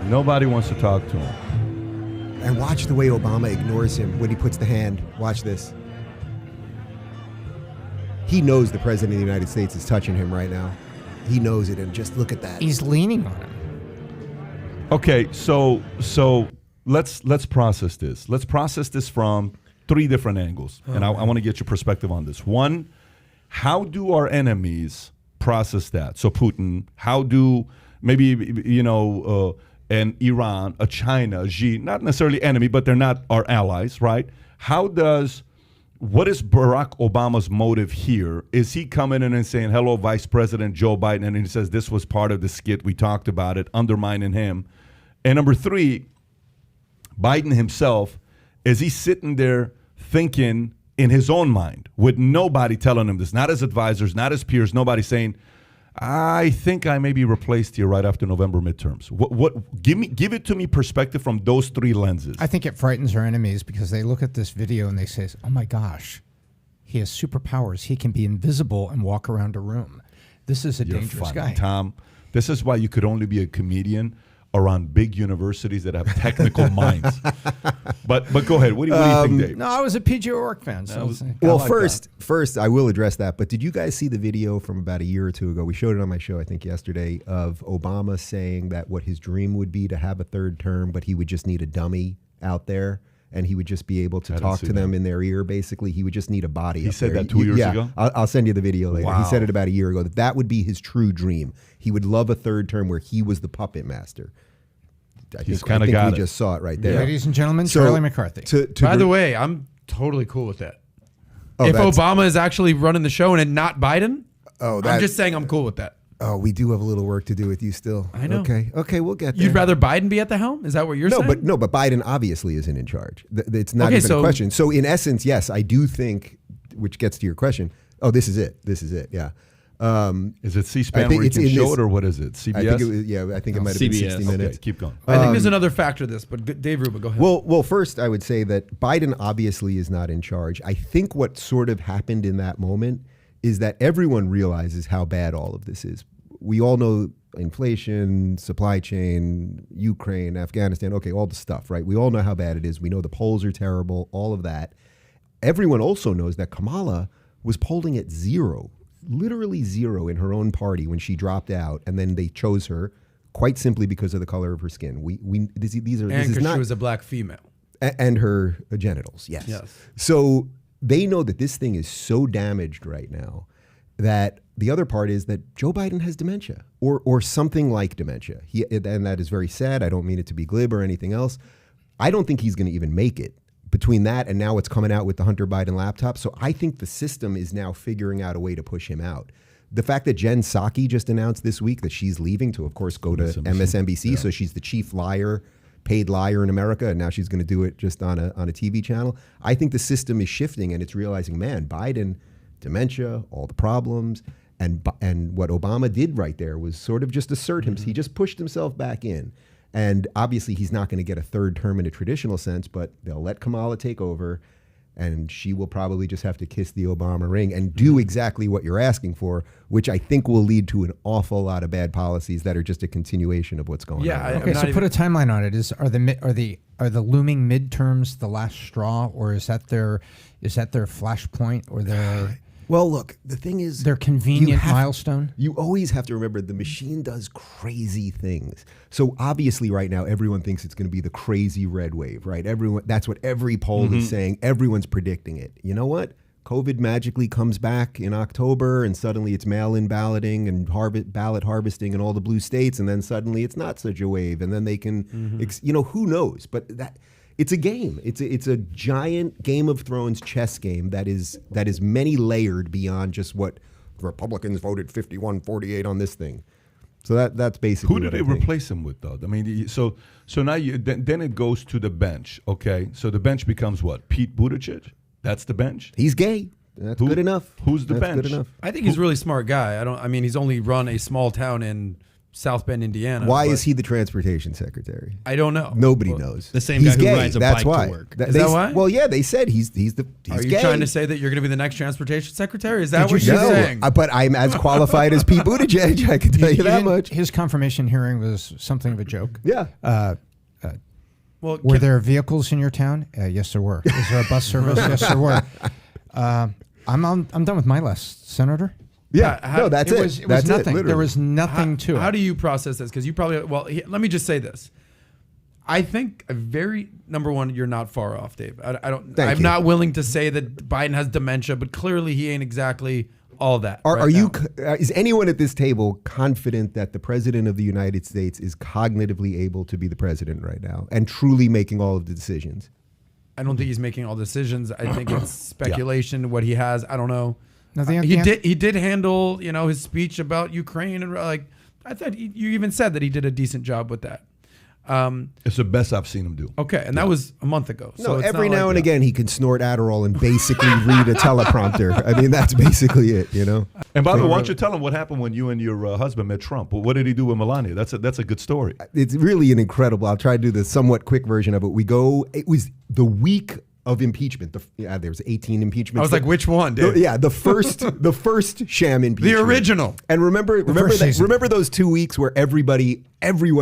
Nobody wants to talk to him. And watch the way Obama ignores him when he puts the hand. Watch this. He knows the president of the United States is touching him right now. He knows it, and just look at that. He's leaning on him. Okay, so let's process this. Let's process this from 3 different angles, and I want to get your perspective on this. One, how do our enemies process that? So Putin, how do maybe an Iran, a China, Xi, not necessarily enemy, but they're not our allies, right? What is Barack Obama's motive here? Is he coming in and saying, hello, Vice President Joe Biden, and he says this was part of the skit, we talked about it, undermining him? And number 3, Biden himself, is he sitting there thinking in his own mind with nobody telling him this, not his advisors, not his peers, nobody saying, I think I may be replaced here right after November midterms. Give it to me perspective from those 3 lenses. I think it frightens our enemies because they look at this video and they say, oh my gosh, he has superpowers. He can be invisible and walk around a room. This is a dangerous guy. Tom, this is why you could only be a comedian around big universities that have technical minds. But go ahead. What do you think, Dave? No, I was a PGA Org fan. So well, first, I will address that. But did you guys see the video from about a year or 2 ago? We showed it on my show, I think, yesterday, of Obama saying that what his dream would be to have a 3rd term, but he would just need a dummy out there, and he would just be able to talk to them in their ear, basically. He would just need a body. He said that 2 years ago? I'll send you the video later. Wow. He said it about a year ago. That would be his true dream. He would love a 3rd term where he was the puppet master. I think we just saw it right there. Ladies and gentlemen, Charlie McCarthy. By the way, I'm totally cool with that. If Obama is actually running the show and not Biden, I'm just saying I'm cool with that. Oh, we do have a little work to do with you still. I know. Okay, we'll get there. You'd rather Biden be at the helm? Is that what you're saying? But Biden obviously isn't in charge. It's not even a question. So in essence, yes, I do think, which gets to your question. Oh, this is it. Yeah. Is it C-SPAN where you can show it, or what is it? CBS? I think it might have been 60 Minutes. Okay, keep going. I think there's another factor to this, but Dave Rubin, go ahead. Well, first I would say that Biden obviously is not in charge. I think what sort of happened in that moment is that everyone realizes how bad all of this is. We all know inflation, supply chain, Ukraine, Afghanistan, all the stuff, right? We all know how bad it is. We know the polls are terrible, all of that. Everyone also knows that Kamala was polling at 0. Literally 0 in her own party when she dropped out, and then they chose her quite simply because of the color of her skin. This is not, she was a black female, and her genitals. Yes. So they know that this thing is so damaged right now that the other part is that Joe Biden has dementia or something like dementia. And that is very sad. I don't mean it to be glib or anything else. I don't think he's going to even make it. Between that and now what's coming out with the Hunter Biden laptop. So I think the system is now figuring out a way to push him out. The fact that Jen Psaki just announced this week that she's leaving to, of course, go to MSNBC. Yeah. So she's the chief liar, paid liar in America, and now she's going to do it just on a TV channel. I think the system is shifting, and it's realizing, man, Biden, dementia, all the problems, and what Obama did right there was sort of just assert him. He just pushed himself back in. And obviously, he's not going to get a 3rd term in a traditional sense, but they'll let Kamala take over, and she will probably just have to kiss the Obama ring and do exactly what you're asking for, which I think will lead to an awful lot of bad policies that are just a continuation of what's going on. Okay, so put a timeline on it. Are the looming midterms the last straw, or is that their flashpoint, or their? Well, look, the thing is, their convenient milestone. You always have to remember the machine does crazy things. So obviously right now, everyone thinks it's going to be the crazy red wave, right? That's what every poll is saying. Everyone's predicting it. You know what? COVID magically comes back in October, and suddenly it's mail-in balloting and ballot harvesting in all the blue states, and then suddenly it's not such a wave, and then they can, who knows? But it's a game. It's a giant Game of Thrones chess game that is many layered beyond just what the Republicans voted 51-48 on this thing. So that's basically who do they replace him with, though? I mean, so now then it goes to the bench. Okay, so the bench becomes what? Pete Buttigieg? That's the bench. He's gay. That's good enough. Who's the bench? I think he's a really smart guy. He's only run a small town in South Bend, Indiana. Why is he the transportation secretary? I don't know. Nobody knows. The same guy who gay. rides a That's bike why. to work. Is that why? Well, yeah, they said he's Are you gay. trying to say that you're going to be the next transportation secretary? Is that Did what you you're say- saying? But I'm as qualified as Pete Buttigieg. I can tell you that didn't- much. His confirmation hearing was something of a joke. Yeah. Well, Were there vehicles in your town? Yes, there were. Is there a bus service? Yes, there were. I'm done with my list, Senator. Yeah. how- No, that's it. It was That's nothing. literally. There was nothing to it. How do you process this? Because you probably let me just say this. I think number one, you're not far off, Dave. I'm you. not willing to say that Biden has dementia, but clearly he ain't exactly all that. Are you? Is anyone at this table confident that the president of the United States is cognitively able to be the president right now and truly making all of the decisions? I don't think he's making all decisions. I think it's speculation. What he has, I don't know. No, He did handle his speech about Ukraine and I thought you even said that he did a decent job with that. It's the best I've seen him do. Okay, and that was a month ago. So No, it's every not now like and again he can snort Adderall and basically read a teleprompter. I mean, that's basically it, And by the way, why don't you tell him what happened when you and your husband met Trump? What did he do with Melania? That's a good story. It's really an incredible. I'll try to do the somewhat quick version of it. It was the week of impeachment. There was 18 impeachments. I was like, which one, Dave? The first sham impeachment. The original. And remember those 2 weeks where everyone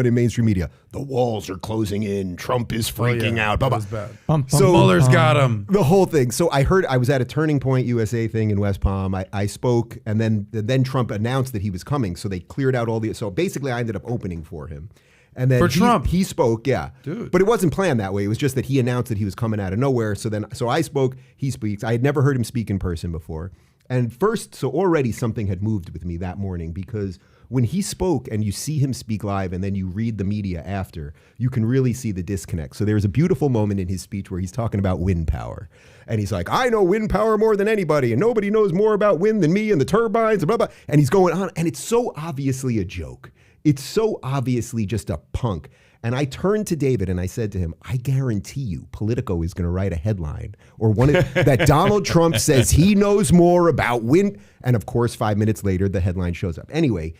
in mainstream media, the walls are closing in, Trump is freaking out, blah, blah. That was bad. Mueller's got him. The whole thing. So I was at a Turning Point USA thing in West Palm. I spoke, and then Trump announced that he was coming. So they cleared out so basically I ended up opening for him. And then Trump. He spoke, yeah. Dude. But it wasn't planned that way. It was just that he announced that he was coming out of nowhere. So I spoke, he speaks. I had never heard him speak in person before. And so already something had moved with me that morning, because when he spoke and you see him speak live and then you read the media after, you can really see the disconnect. So there's a beautiful moment in his speech where he's talking about wind power. And he's like, I know wind power more than anybody, and nobody knows more about wind than me and the turbines, and blah, blah. And he's going on, and it's so obviously a joke. It's so obviously just a punk. And I turned to David and I said to him, I guarantee you Politico is going to write a headline or that Donald Trump says he knows more about wind. And of course, 5 minutes later, the headline shows up. Anyway,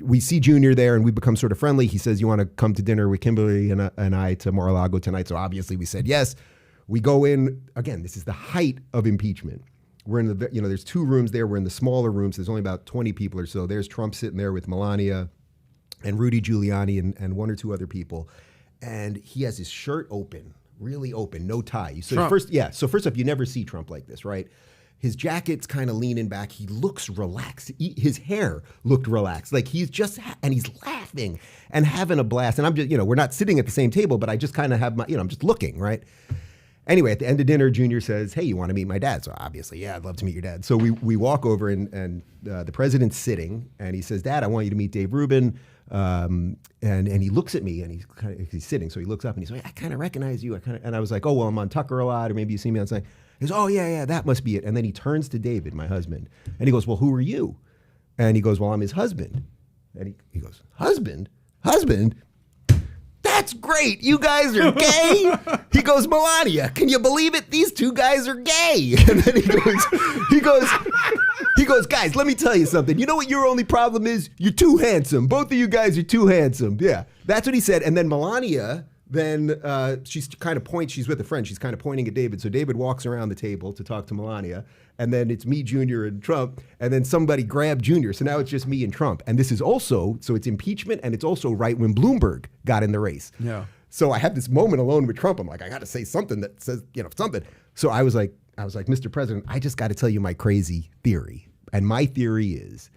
we see Junior there and we become sort of friendly. He says, you want to come to dinner with Kimberly and I to Mar-a-Lago tonight? So obviously we said yes. We go in. Again, this is the height of impeachment. We're in there's 2 rooms there. We're in the smaller rooms. There's only about 20 people or so. There's Trump sitting there with Melania and Rudy Giuliani and 1 or 2 other people. And he has his shirt open, really open, no tie. So first up, you never see Trump like this, right? His jacket's kind of leaning back. He looks relaxed. His hair looked relaxed. Like he's just, and he's laughing and having a blast. And I'm just, we're not sitting at the same table, but I just kind of have my, I'm just looking, right? Anyway, at the end of dinner, Junior says, hey, you want to meet my dad? So obviously, yeah, I'd love to meet your dad. So we walk over and the president's sitting and he says, Dad, I want you to meet Dave Rubin. And he looks at me and he's sitting. So he looks up and he's like, I kind of recognize you. And I was like, oh, well, I'm on Tucker a lot, or maybe you see me on something. He goes, oh, yeah, that must be it. And then he turns to David, my husband, and he goes, well, who are you? And he goes, well, I'm his husband. And he goes, husband? That's great. You guys are gay? He goes, Melania, can you believe it? These 2 guys are gay. And then he goes, guys, let me tell you something. You know what your only problem is? You're too handsome. Both of you guys are too handsome. Yeah, that's what he said. And then Melania, she's kind of she's with a friend. She's kind of pointing at David. So David walks around the table to talk to Melania. And then it's me, Junior, and Trump. And then somebody grabbed Junior. So now it's just me and Trump. And this is also, so it's impeachment, and it's also right when Bloomberg got in the race. Yeah. So I have this moment alone with Trump. I'm like, I got to say something that says, something. So I was like, Mr. President, I just got to tell you my crazy theory. And my theory is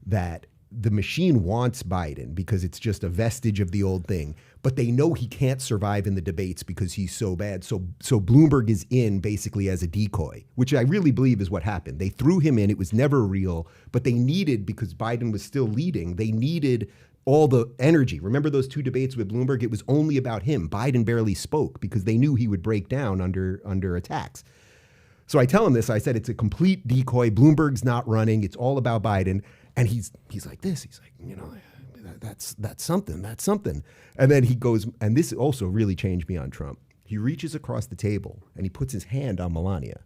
that the machine wants Biden because it's just a vestige of the old thing, but they know he can't survive in the debates because he's so bad. So Bloomberg is in basically as a decoy, which I really believe is what happened. They threw him in. It was never real, but they needed, because Biden was still leading, they needed all the energy. Remember those 2 debates with Bloomberg? It was only about him. Biden barely spoke because they knew he would break down under attacks. So I tell him this. I said, it's a complete decoy. Bloomberg's not running. It's all about Biden. And he's like this. He's like, that's something. That's something. And then he goes, and this also really changed me on Trump. He reaches across the table and he puts his hand on Melania,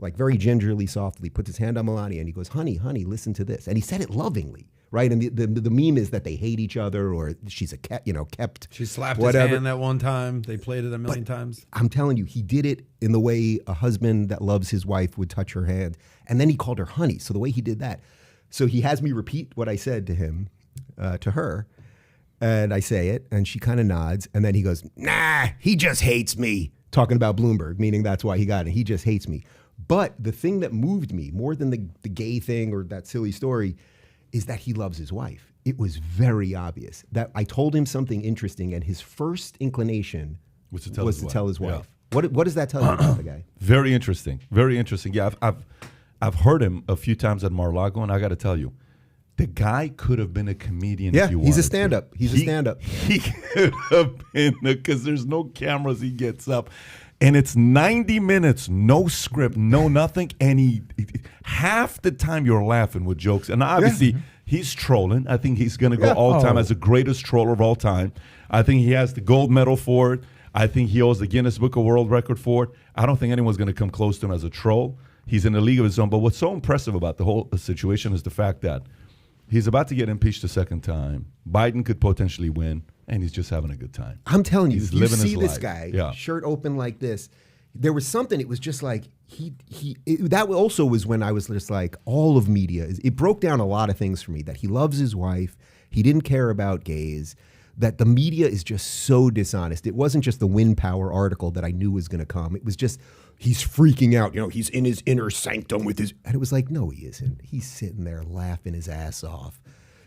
like very gingerly, softly, puts his hand on Melania, and he goes, honey, listen to this. And he said it lovingly, right? And the meme is that they hate each other, or she's a kept. She slapped whatever. his hand that one time. They played it a million times. I'm telling you, he did it in the way a husband that loves his wife would touch her hand, and then he called her honey. So the way he did that, so he has me repeat what I said to him, to her, and I say it, and she kind of nods, and then he goes, "Nah, he just hates me." Talking about Bloomberg, meaning that's why he got it. He just hates me. But the thing that moved me more than the gay thing or that silly story is that he loves his wife. It was very obvious that I told him something interesting, and his first inclination was to tell his wife. Yeah. What does that tell you about the guy? Very interesting. Very interesting. Yeah, I've heard him a few times at Mar-a-Lago, and I got to tell you, the guy could have been a comedian. Yeah, if you he's a wanted stand-up. to. He's a stand-up. He could have been, because there's no cameras. He gets up, and it's 90 minutes, no script, no nothing, and he half the time you're laughing with jokes. And obviously, he's trolling. I think he's going to go all time as the greatest troller of all time. I think he has the gold medal for it. I think he owes the Guinness Book of World Record for it. I don't think anyone's going to come close to him as a troll. He's in a league of his own. But what's so impressive about the whole situation is the fact that he's about to get impeached a second time. Biden could potentially win, and he's just having a good time. I'm telling you, he's you living see his this life. guy, shirt open like this. There was something, it was just like, that also was when I was just like, all of media, it broke down a lot of things for me, that he loves his wife, he didn't care about gays, that the media is just so dishonest. It wasn't just the Wind Power article that I knew was going to come. It was just, he's freaking out. He's in his inner sanctum with his, and it was like, no, he isn't. He's sitting there laughing his ass off.